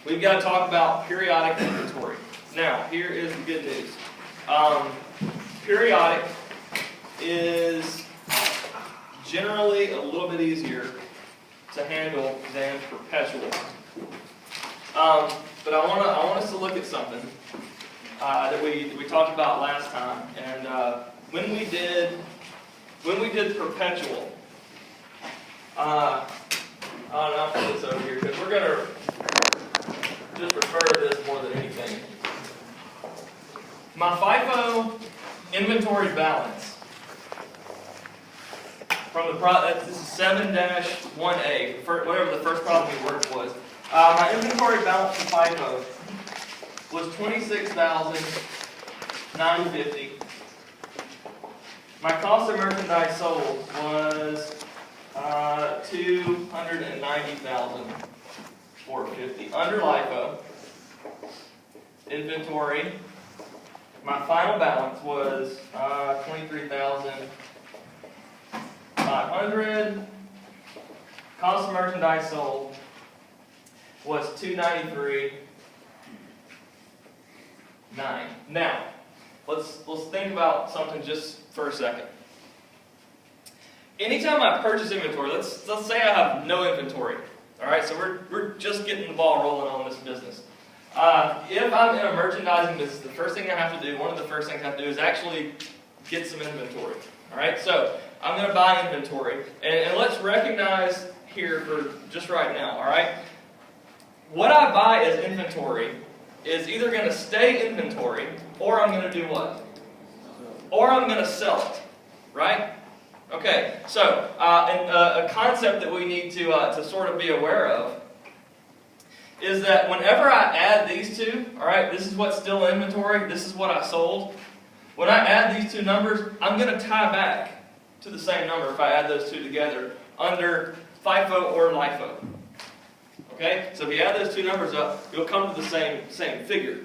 we've got to talk about periodic inventory. Now, here is the good news. Periodic is generally a little bit easier to handle than perpetual. But I want us to look at something that we talked about last time, and when we did perpetual, I'll put this over here because we're going to just refer to this more than anything. My FIFO inventory balance from the this is 7-1A, whatever the first problem we worked was. My inventory balance for FIFO was $26,950. My cost of merchandise sold was $290,450. Under LIFO, inventory, my final balance was $23,500. Cost of merchandise sold was $293,900. Now, let's think about something just for a second. Anytime I purchase inventory, let's say I have no inventory. All right, so we're just getting the ball rolling on this business. If I'm in a merchandising business, the first thing I have to do, one of the first things I have to do is actually get some inventory. All right, so I'm going to buy inventory, and let's recognize here for just right now. All right, what I buy as inventory is either going to stay inventory, or I'm going to do what? Or I'm going to sell it. Right? Okay, so a concept that we need to sort of be aware of is that whenever I add these two, all right, this is what's still in inventory, this is what I sold. When I add these two numbers, I'm going to tie back to the same number if I add those two together under FIFO or LIFO. Okay, so if you add those two numbers up, you'll come to the same figure.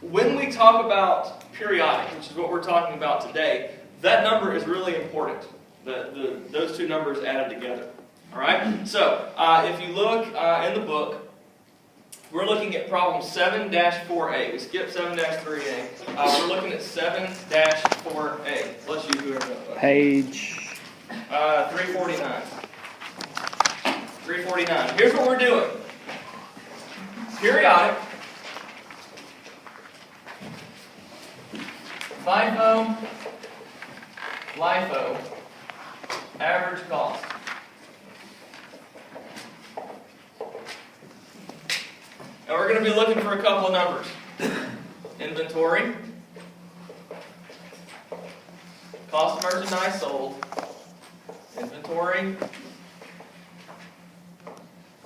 When we talk about periodic, which is what we're talking about today, that number is really important. Those two numbers added together. All right. So if you look in the book, we're looking at problem 7-4A. We skipped 7-3A. We're looking at 7-4A. Let's use whoever. Page 349. 349. Here's what we're doing. Periodic. FIFO, LIFO, average cost. And we're going to be looking for a couple of numbers. Inventory, cost of merchandise sold, inventory,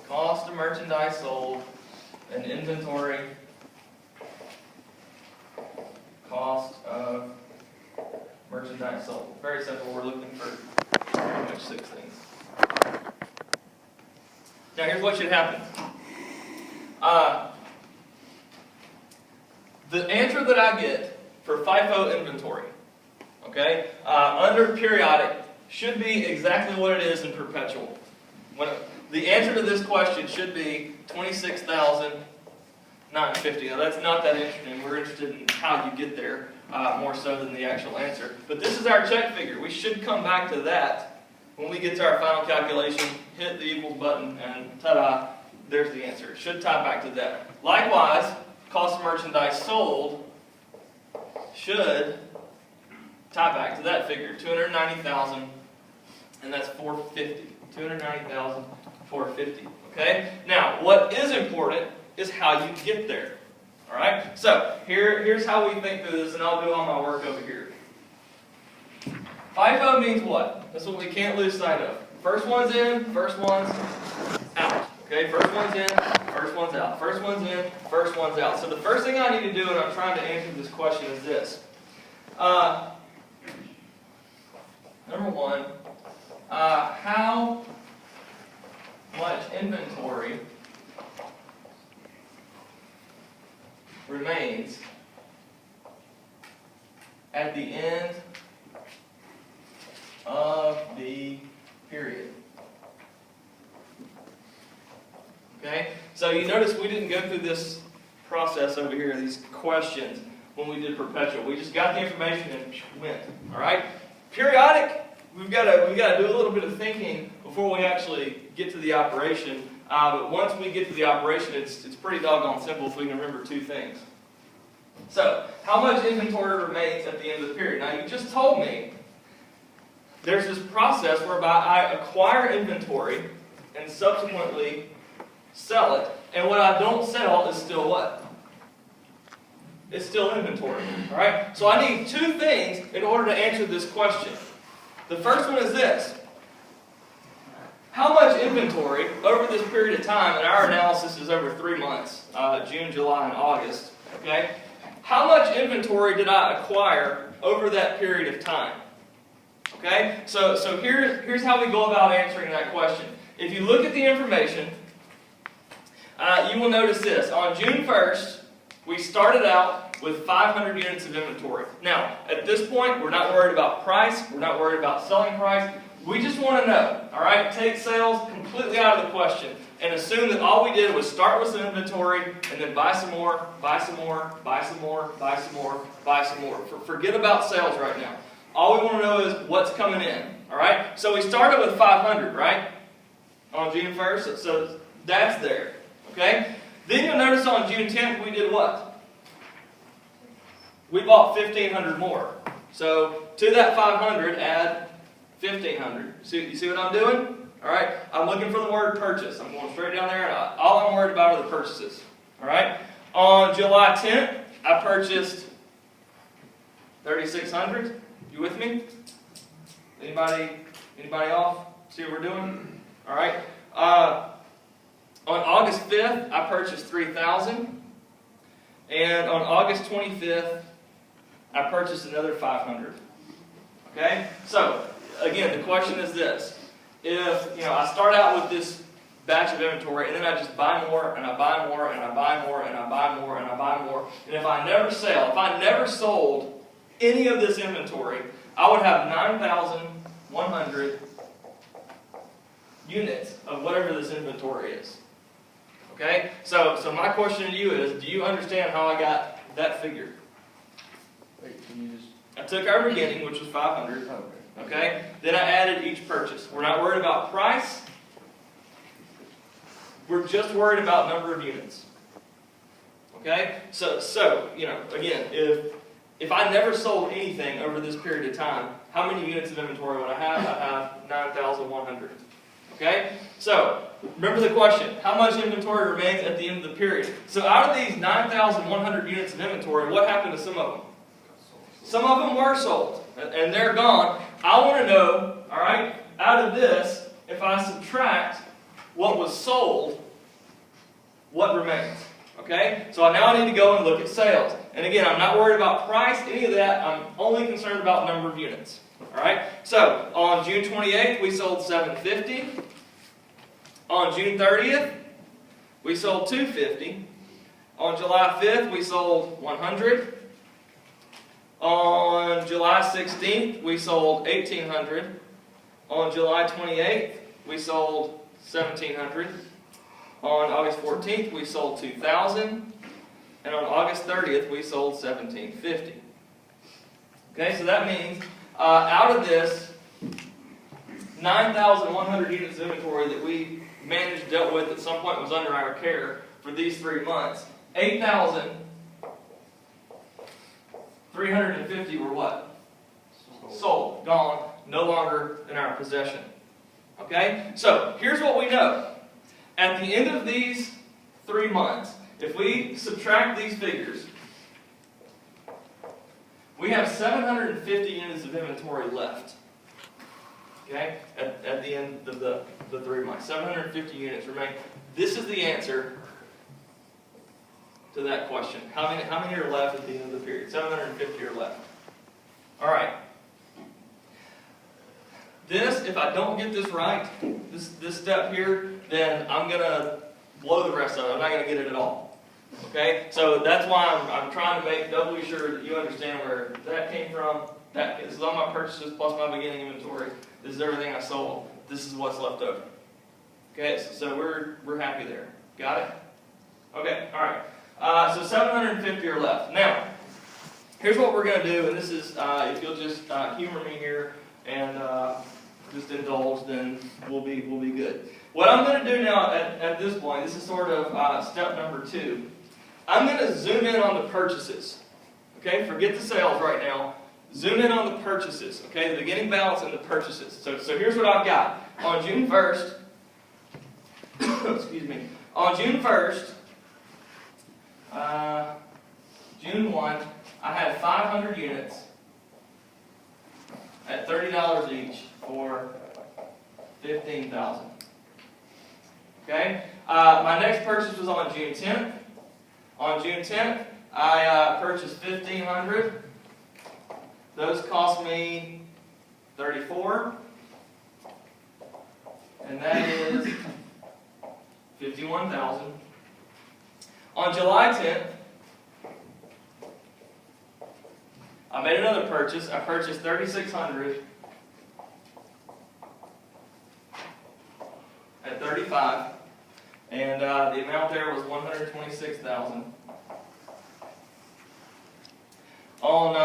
cost of merchandise sold, and inventory, cost of merchandise sold. Very simple. We're looking for pretty much 6 things. Now here's what should happen. The answer that I get for FIFO inventory, okay, under periodic should be exactly what it is in perpetual. The answer to this question should be $26,950. Now that's not that interesting. We're interested in how you get there more so than the actual answer. But this is our check figure. We should come back to that when we get to our final calculation, hit the equals button, and ta-da, there's the answer. It should tie back to that. Likewise, cost of merchandise sold should tie back to that figure, $290,000, and that's $450. $290,450. Okay? Now, what is important is how you get there. All right? So, here's how we think through this, and I'll do all my work over here. FIFO means what? That's what we can't lose sight of. First one's in, first one's out. Okay? First one's in, first one's out. First one's in, first one's out. So the first thing I need to do when I'm trying to answer this question is this. Number one, how much inventory remains at the end of the period? Okay? So you notice we didn't go through this process over here, these questions, when we did perpetual. We just got the information and went. All right? Periodic, we've got to do a little bit of thinking before we actually get to the operation. But once we get to the operation, it's pretty doggone simple if we can remember two things. So, how much inventory remains at the end of the period? Now, you just told me there's this process whereby I acquire inventory and subsequently sell it. And what I don't sell is still what? It's still inventory. All right? So I need two things in order to answer this question. The first one is this. How much inventory over this period of time, and our analysis is over 3 months, June, July, and August, okay? How much inventory did I acquire over that period of time? Okay? So here's how we go about answering that question. If you look at the information, you will notice this. On June 1st, we started out with 500 units of inventory. Now, at this point, we're not worried about price. We're not worried about selling price. We just want to know, all right? Take sales completely out of the question and assume that all we did was start with some inventory and then buy some more, buy some more, buy some more, buy some more, buy some more. Forget about sales right now. All we want to know is what's coming in, all right? So we started with 500, right? On June 1st, so that's there, okay? Then you'll notice on June 10th we did what? We bought 1,500 more. So to that 500 add 1,500. You see what I'm doing? All right? I'm looking for the word purchase. I'm going straight down there, and all I'm worried about are the purchases. All right? On July 10th, I purchased 3,600. You with me? Anybody off? See what we're doing? All right? On August 5th, I purchased 3,000. And on August 25th, I purchased another 500. Okay? So, again, the question is this. If, I start out with this batch of inventory, and then I just buy more, and I buy more, and I buy more, and I buy more, and I buy more, and if I never sold any of this inventory, I would have 9,100 units of whatever this inventory is. Okay? So my question to you is, do you understand how I got that figure? Wait, can you just... I took our beginning, which was 500. Okay? Then I added each purchase. We're not worried about price. We're just worried about number of units. Okay? So again, if I never sold anything over this period of time, how many units of inventory would I have? I have 9,100. Okay? So, remember the question. How much inventory remains at the end of the period? So out of these 9,100 units of inventory, what happened to some of them? Some of them were sold, and they're gone. I want to know, all right, out of this, if I subtract what was sold, what remains? Okay? So now I need to go and look at sales. And again, I'm not worried about price, any of that. I'm only concerned about number of units. All right? So, on June 28th, we sold 750. On June 30th, we sold 250. On July 5th, we sold 100. On July 16th, we sold 1,800. On July 28th, we sold 1,700. On August 14th, we sold 2,000. And on August 30th, we sold 1,750. Okay, so that means out of this 9,100 units of inventory that we managed, dealt with, at some point was under our care for these 3 months, 8,350 were what? Sold. Gone. No longer in our possession. Okay? So, here's what we know. At the end of these 3 months, if we subtract these figures, we have 750 units of inventory left. Okay? At the end of the 3 months. 750 units remain. This is the answer to that question. How many are left at the end of the period? 750 are left. Alright. This, if I don't get this right, this step here, then I'm going to blow the rest of it. I'm not going to get it at all. Okay? So that's why I'm trying to make doubly sure that you understand where that came from. This is all my purchases plus my beginning inventory. This is everything I sold. This is what's left over. Okay? So we're happy there. Got it? Okay, all right. So 750 are left. Now, here's what we're going to do, and this is, if you'll just humor me here and just indulge, then we'll be good. What I'm going to do now at this point, this is sort of step number 2. I'm going to zoom in on the purchases. Okay, forget the sales right now. Zoom in on the purchases. Okay, the beginning balance and the purchases. So here's what I've got. On June 1st, excuse me, on June 1st, June 1, I had 500 units at $30 each for $15,000. Okay, my next purchase was on June 10th. On June 10th, I purchased 1,500. Those cost me $34, and that is $51,000. On July 10th, I made another purchase. I purchased 3,600 at $35, and the amount there was $126,000. On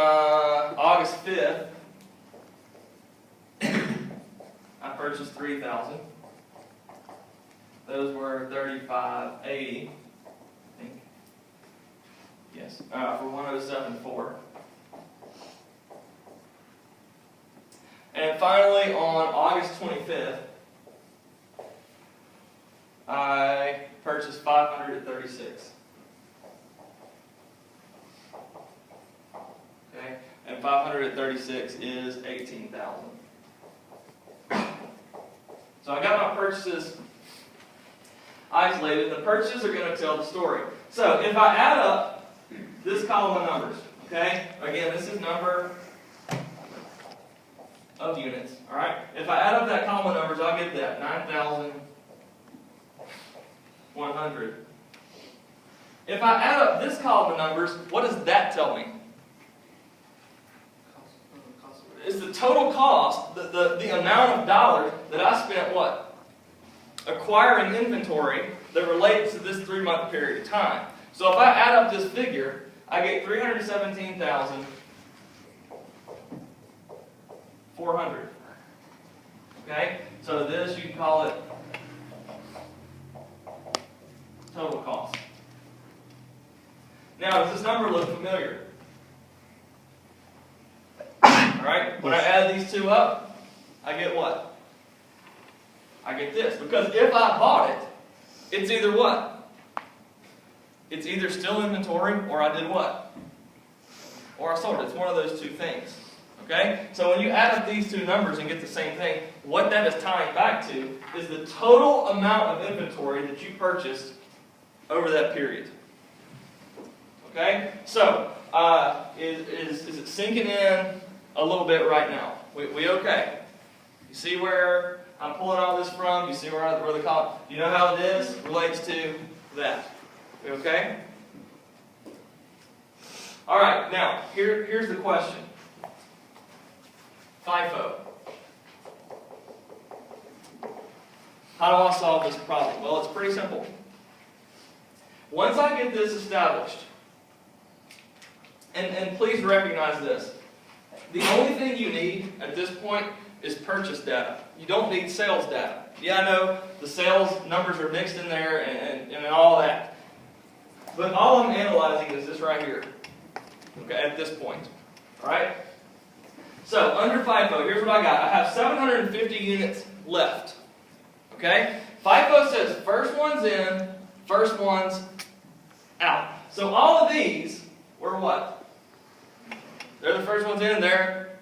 August 5th, I purchased 3,000. Those were $35.80, I think. Yes, for $107.4. And finally, on August 25th, I purchased 536. Okay, and 536 is $18,000. So I got my purchases isolated. The purchases are going to tell the story. So if I add up this column of numbers, okay, again, this is number of units, all right? If I add up that column of numbers, I'll get that, 9,100. If I add up this column of numbers, what does that tell me? It's the total cost, the amount of dollars that I spent what? Acquiring inventory that relates to this 3-month period of time. So if I add up this figure, I get $317,400. Okay? So this, you can call it total cost. Now, does this number look familiar? Alright? When I add these two up, I get what? I get this. Because if I bought it, it's either what? It's either still inventory, or I did what? Or I sold it. It's one of those two things. Okay? So when you add up these two numbers and get the same thing, what that is tying back to is the total amount of inventory that you purchased over that period. Okay? So, is it sinking in a little bit right now? We okay? You see where I'm pulling all this from? You see where the column? You know how this relates to that? We okay? All right. Now here's the question. FIFO. How do I solve this problem? Well, it's pretty simple. Once I get this established, and please recognize this. The only thing you need at this point is purchase data. You don't need sales data. Yeah, I know the sales numbers are mixed in there and all that. But all I'm analyzing is this right here. Okay, at this point. Alright? So, under FIFO, here's what I got. I have 750 units left. Okay? FIFO says first one's in, first one's out. So all of these were what? They're the first ones in, they're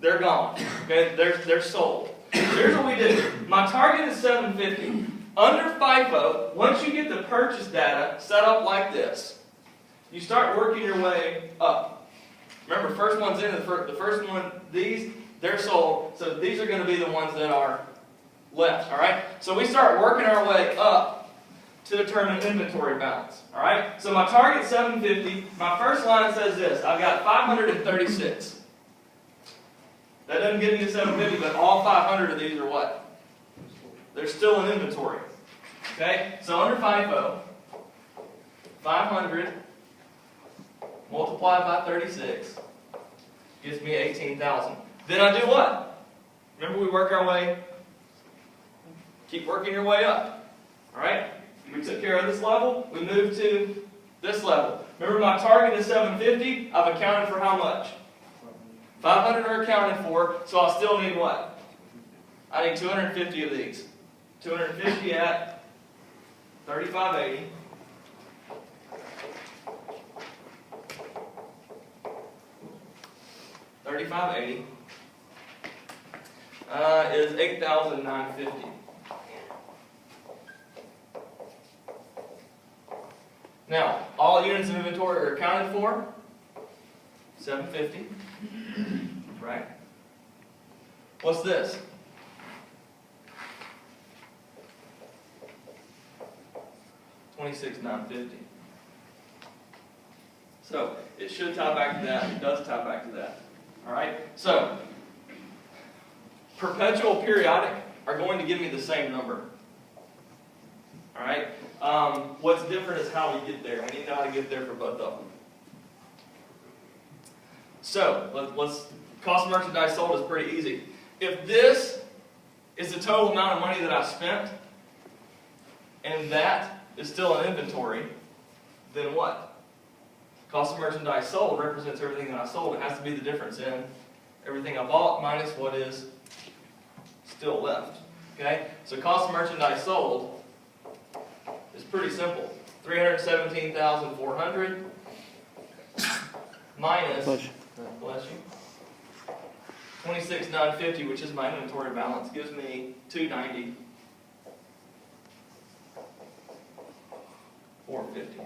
gone. Okay, they're sold. Here's what we do. My target is 750. Under FIFO, once you get the purchase data set up like this, you start working your way up. Remember, first one's in, the first one, they're sold, so these are going to be the ones that are left. All right? So we start working our way up to determine inventory balance. All right? So my target's 750. My first line says this. I've got 536. That doesn't give me the 750, but all 500 of these are what? They're still in inventory. Okay, so under FIFO, 500 multiplied by 36 gives me 18,000. Then I do what? Remember, we work our way, keep working your way up. Alright? We took care of this level, we moved to this level. Remember, my target is 750, I've accounted for how much? 500 are accounted for, so I still need what? I need 250 of these. 250 at 3580. $3,580 is $8,950. Now, all units of inventory are accounted for. 750. Right? What's this? $26,950. So it should tie back to that. It does tie back to that. All right. So perpetual periodic are going to give me the same number. All right. What's different is how we get there. We need to know how to get there for both of them. So let's cost of merchandise sold is pretty easy. If this is the total amount of money that I spent, and that is still an inventory, then what? Cost of merchandise sold represents everything that I sold. It has to be the difference in everything I bought minus what is still left. Okay? So cost of merchandise sold is pretty simple. 317,400 minus, bless you, 26,950, which is my inventory balance, gives me 290. 450.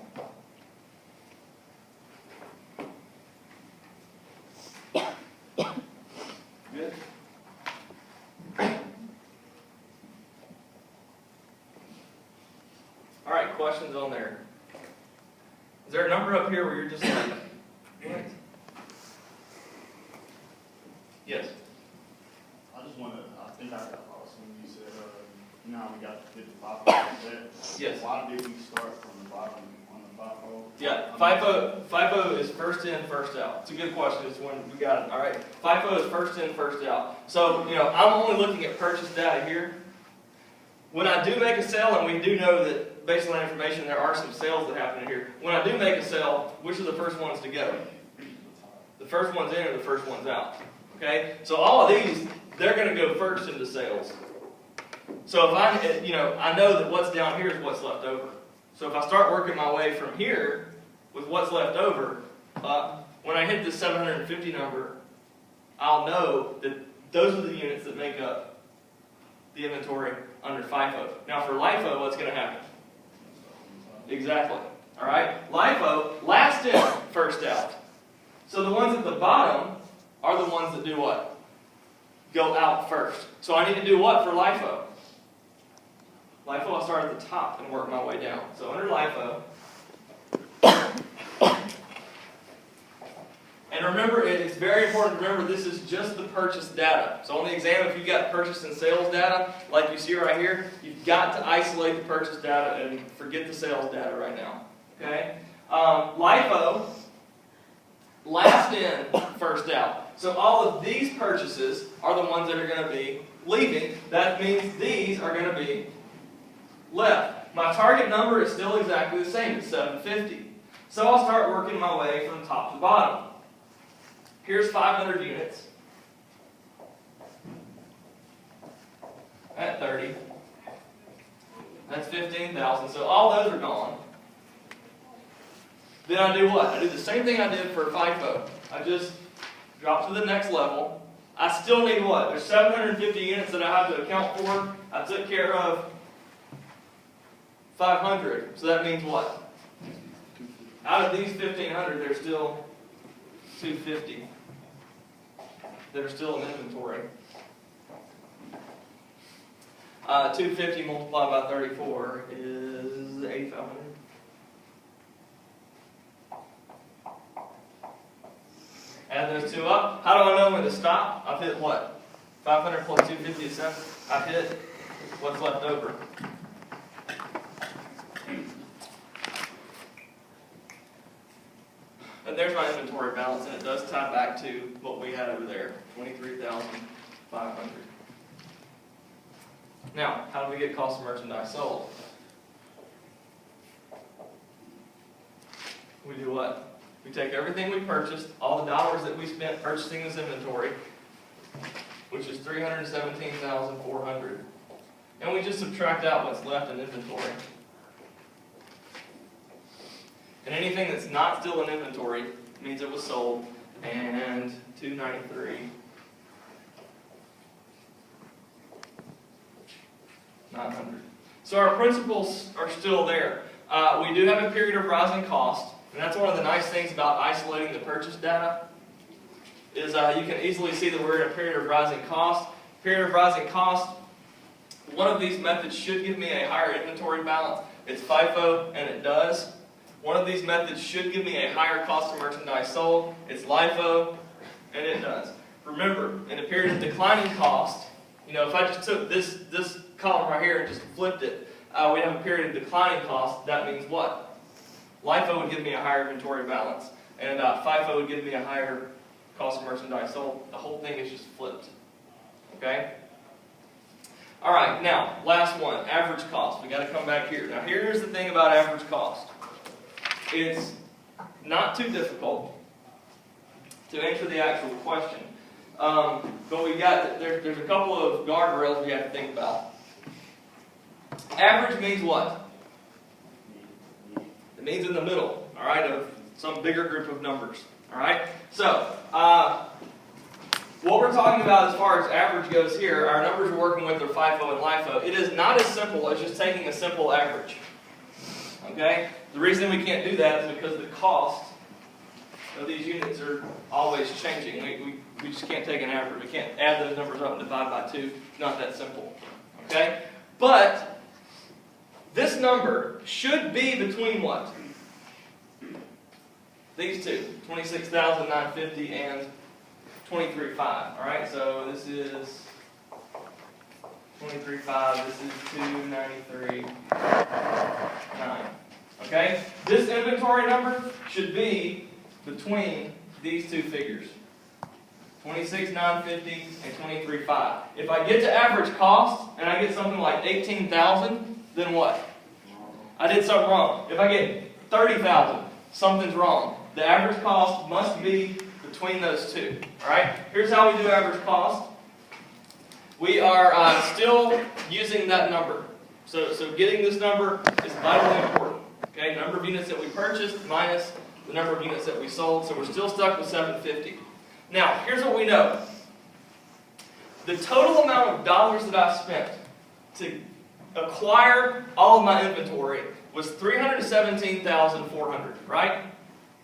Good. All right, questions on there? Is there a number up here where you're just like, what? Yes. I just want to, I think I got lost when you said, you know how we got to 55%? Yes. Why did we start from the bottom on the FIFO? Yeah, FIFO is first in, first out. It's a good question. It's when we got it. All right. FIFO is first in, first out. So, you know, I'm only looking at purchase data here. When I do make a sale, and we do know that based on that information, there are some sales that happen in here. When I do make a sale, which are the first ones to go? The first one's in or the first one's out? Okay? So all of these, they're going to go first into sales. So if I know that what's down here is what's left over. So if I start working my way from here with what's left over, when I hit this 750 number, I'll know that those are the units that make up the inventory under FIFO. Now for LIFO, what's going to happen? Exactly. All right? LIFO, last in, first out. So the ones at the bottom are the ones that do what? Go out first. So I need to do what for LIFO? LIFO, I start at the top and work my way down. So under LIFO, and remember, it's very important to remember this is just the purchase data. So on the exam, if you've got purchase and sales data, like you see right here, you've got to isolate the purchase data and forget the sales data right now. Okay? LIFO, last in, first out. So all of these purchases are the ones that are going to be leaving. That means these are going to be left. My target number is still exactly the same, it's 750. So I'll start working my way from top to bottom. Here's 500 units at 30. That's 15,000. So all those are gone. Then I do what? I do the same thing I did for FIFO. I just drop to the next level. I still need what? There's 750 units that I have to account for. I took care of 500. So that means what? Out of these 1,500, there's still 250 that are still in inventory. 250 multiplied by 34 is 8,500. Add those two up. How do I know when to stop? I've hit what? 500 plus 250 is 7. I've hit what's left over. and there's my inventory balance, and it does tie back to what we had over there, 23,500. Now, how do we get cost of merchandise sold? We do what? We take everything we purchased, all the dollars that we spent purchasing this inventory, which is $317,400, and we just subtract out what's left in inventory. And anything that's not still in inventory means it was sold, and 293. 900. So our principles are still there. We do have a period of rising cost, and that's one of the nice things about isolating the purchase data, is you can easily see that we're in a period of rising cost. Period of rising cost, one of these methods should give me a higher inventory balance. It's FIFO, and it does. One of these methods should give me a higher cost of merchandise sold. It's LIFO, and it does. Remember, in a period of declining cost, if I just took this column right here and just flipped it, we have a period of declining cost. That means what? LIFO would give me a higher inventory balance, and FIFO would give me a higher cost of merchandise sold. The whole thing is just flipped. Okay? All right, now, last one, average cost. We got to come back here. Now, here's the thing about average cost. It's not too difficult to answer the actual question. But we got, there's a couple of guardrails we have to think about. Average means what? It means in the middle, all right, of some bigger group of numbers, all right? So, what we're talking about as far as average goes here, our numbers we're working with are FIFO and LIFO. It is not as simple as just taking a simple average, okay? The reason we can't do that is because the cost of these units are always changing. We just can't take an average. We can't add those numbers up and divide by 2. It's not that simple, okay? But this number should be between what? These two, 26,950 and 23.5. All right, so this is 23.5. This is 293.9. Okay, this inventory number should be between these two figures, 26,950 and 23.5. If I get to average cost and I get something like 18,000, then what? I did something wrong. If I get 30,000, something's wrong. The average cost must be between those two. All right. Here's how we do average cost. We are still using that number. So getting this number is vitally important. Okay, number of units that we purchased minus the number of units that we sold. So we're still stuck with 750. Now, here's what we know. The total amount of dollars that I spent to acquire all of my inventory was $317,400, right?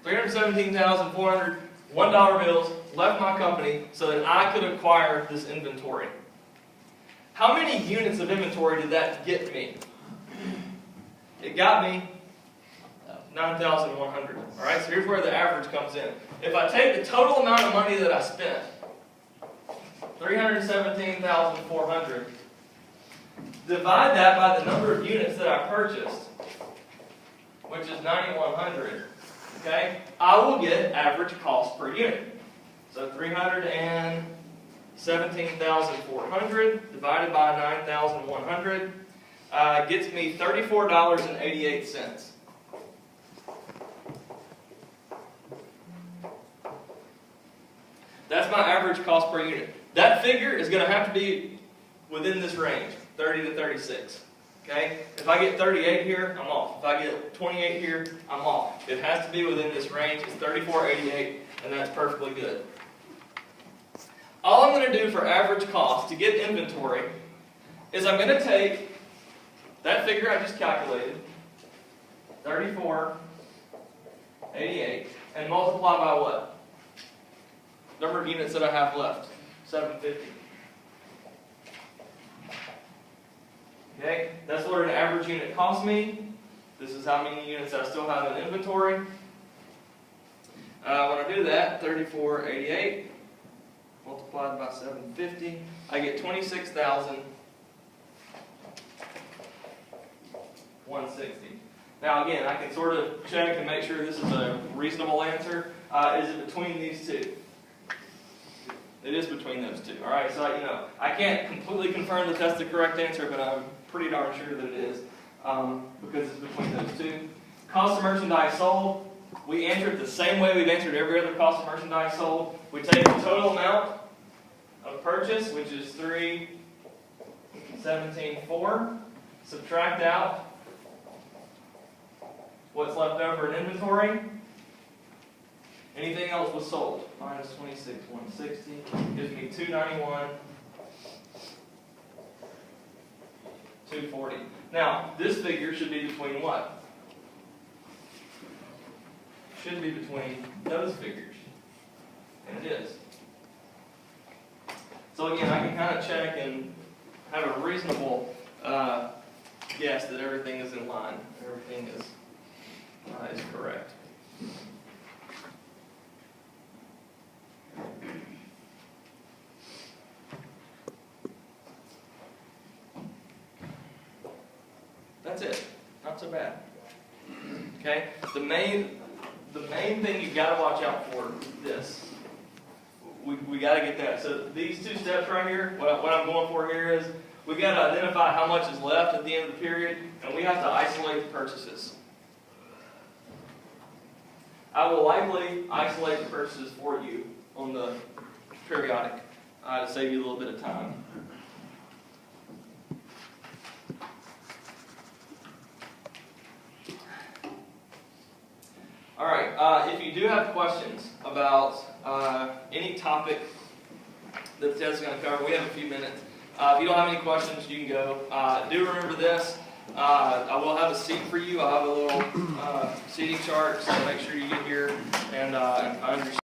$317,400, $1 bills left my company so that I could acquire this inventory. How many units of inventory did that get me? It got me 9,100. All right, so here's where the average comes in. If I take the total amount of money that I spent, $317,400, divide that by the number of units that I purchased, which is 9,100, okay, I will get average cost per unit. So 317,400 divided by 9,100 gets me $34.88. That's my average cost per unit. That figure is going to have to be within this range, 30 to 36. Okay? If I get 38 here, I'm off. If I get 28 here, I'm off. It has to be within this range. It's 34.88, and that's perfectly good. All I'm going to do for average cost to get inventory is I'm going to take that figure I just calculated, 34.88, and multiply by what? Number of units that I have left, 750. Okay, that's what an average unit costs me. This is how many units I still have in inventory. When I do that, 34.88 multiplied by 750, I get 26,160. Now again, I can sort of check and make sure this is a reasonable answer. Is it between these two? It is between those two. All right, so I can't completely confirm that that's the correct answer, but I'm pretty darn sure that it is because it's between those two. Cost of merchandise sold. We answer it the same way we've answered every other cost of merchandise sold. We take the total amount of purchase, which is $317,400, subtract out what's left over in inventory. Anything else was sold. Minus 26,160 gives me 291,240. Now, this figure should be between what? Should be between those figures. And it is. So again, I can kind of check and have a reasonable guess that everything is in line. Everything is correct. That's it. Not so bad. Okay? The main thing you got to watch out for is this. We got to get that. So these two steps right here, what I'm going for here is we got to identify how much is left at the end of the period, and we have to isolate the purchases. I will likely isolate the purchases for you on the periodic to save you a little bit of time. All right, if you do have questions about any topic that the test is going to cover, we have a few minutes. If you don't have any questions, you can go. Do remember this. I will have a seat for you. I'll have a little seating chart, so make sure you get here and understand.